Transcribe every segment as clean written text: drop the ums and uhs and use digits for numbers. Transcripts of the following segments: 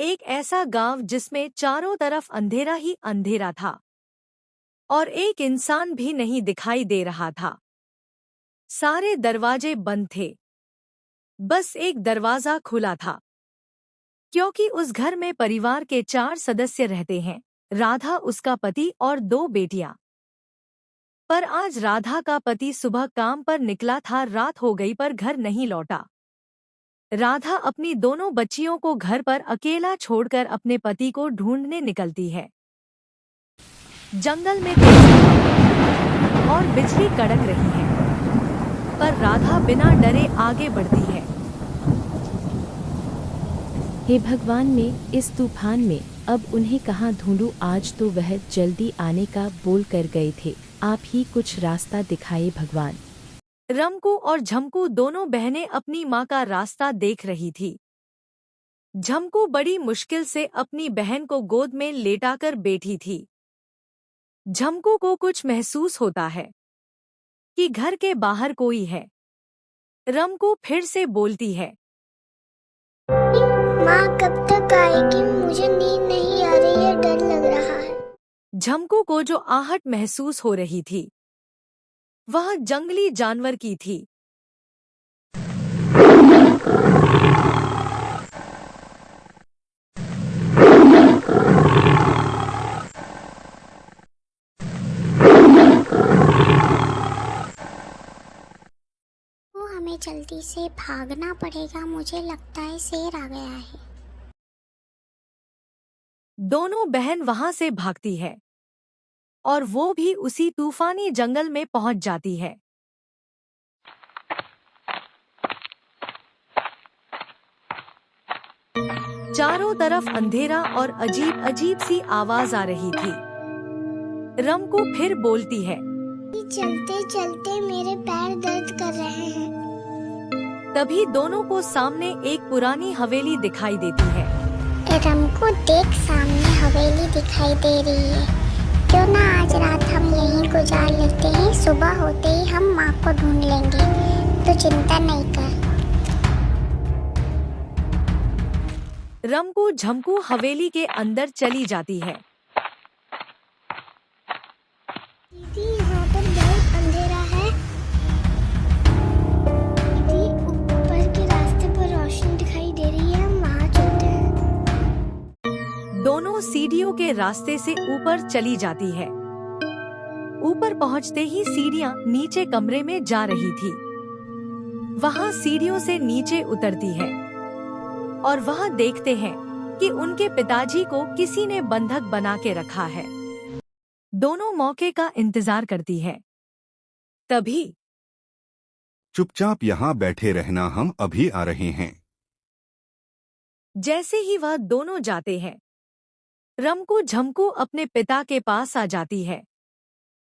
एक ऐसा गांव जिसमें चारों तरफ अंधेरा ही अंधेरा था और एक इंसान भी नहीं दिखाई दे रहा था। सारे दरवाजे बंद थे, बस एक दरवाजा खुला था, क्योंकि उस घर में परिवार के 4 सदस्य रहते हैं, राधा, उसका पति और 2 बेटियां। पर आज राधा का पति सुबह काम पर निकला था, रात हो गई पर घर नहीं लौटा। राधा अपनी दोनों बच्चियों को घर पर अकेला छोड़कर अपने पति को ढूंढने निकलती है। जंगल में तेज हवा और बिजली कड़क रही है, पर राधा बिना डरे आगे बढ़ती है। हे भगवान, में इस तूफान में अब उन्हें कहाँ ढूंढूं? आज तो वह जल्दी आने का बोल कर गए थे, आप ही कुछ रास्ता दिखाए भगवान। रमकू और झमकू दोनों बहनें अपनी माँ का रास्ता देख रही थी। झमकू बड़ी मुश्किल से अपनी बहन को गोद में लेटाकर बैठी थी। झमकू को कुछ महसूस होता है कि घर के बाहर कोई है। रमकू फिर से बोलती है, माँ कब तक आएगी? मुझे नींद नहीं आ रही है, डर लग रहा है। झमकू को जो आहट महसूस हो रही थी वह जंगली जानवर की थी। हमें जल्दी से भागना पड़ेगा, मुझे लगता है शेर आ गया है। दोनों बहन वहां से भागती है और वो भी उसी तूफानी जंगल में पहुंच जाती है। चारों तरफ अंधेरा और अजीब अजीब सी आवाज आ रही थी। रमकू फिर बोलती है, चलते चलते मेरे पैर दर्द कर रहे हैं। तभी दोनों को सामने एक पुरानी हवेली दिखाई देती है। रमकू देख, सामने हवेली दिखाई दे रही है। क्यों ना आज रात हम यहीं गुजार लेते हैं, सुबह होते ही हम माँ को ढूंढ लेंगे, तो चिंता नहीं कर। रमकू झमकू हवेली के अंदर चली जाती है। दीदी, यहाँ पर बहुत अंधेरा है। दीदी, ऊपर के रास्ते पर रोशनी दिखाई दे रही है, हम वहाँ चलते हैं। दोनों सीढ़ियों के रास्ते से ऊपर चली जाती है। ऊपर पहुंचते ही सीढ़ियां नीचे कमरे में जा रही थी। वहां सीढ़ियों से नीचे उतरती है और वहां देखते हैं कि उनके पिताजी को किसी ने बंधक बना के रखा है। दोनों मौके का इंतजार करती है। तभी चुपचाप यहाँ बैठे रहना, हम अभी आ रहे हैं। जैसे ही वह दोनों जाते हैं, रमकू झमकू अपने पिता के पास आ जाती है।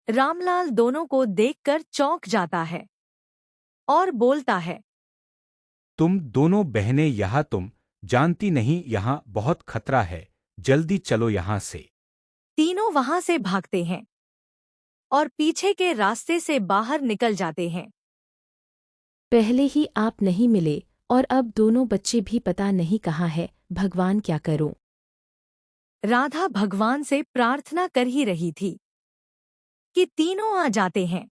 रामलाल दोनों को देखकर चौंक जाता है और बोलता है, तुम दोनों बहनें यहाँ, तुम जानती नहीं यहाँ बहुत खतरा है, जल्दी चलो यहाँ से। तीनों वहां से भागते हैं और पीछे के रास्ते से बाहर निकल जाते हैं। पहले ही आप नहीं मिले और अब दोनों बच्चे भी पता नहीं कहाँ है, भगवान क्या करूं? राधा भगवान से प्रार्थना कर ही रही थी कि तीनों आ जाते हैं।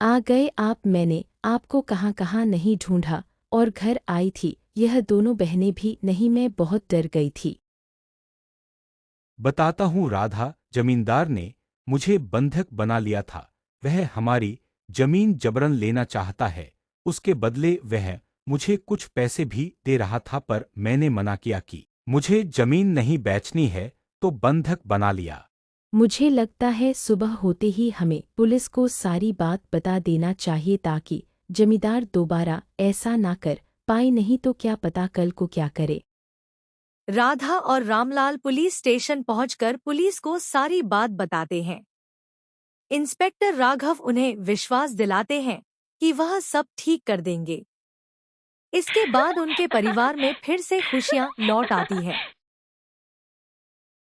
आ गए आप, मैंने आपको कहाँ कहाँ नहीं ढूंढा और घर आई थी, यह दोनों बहनें भी नहीं, मैं बहुत डर गई थी। बताता हूँ राधा, जमींदार ने मुझे बंधक बना लिया था। वह हमारी जमीन जबरन लेना चाहता है, उसके बदले वह मुझे कुछ पैसे भी दे रहा था, पर मैंने मना किया कि मुझे जमीन नहीं बेचनी है, तो बंधक बना लिया। मुझे लगता है सुबह होते ही हमें पुलिस को सारी बात बता देना चाहिए, ताकि जमींदार दोबारा ऐसा ना कर पाए, नहीं तो क्या पता कल को क्या करे। राधा और रामलाल पुलिस स्टेशन पहुंचकर पुलिस को सारी बात बताते हैं। इंस्पेक्टर राघव उन्हें विश्वास दिलाते हैं कि वह सब ठीक कर देंगे। इसके बाद उनके परिवार में फिर से खुशियां लौट आती है।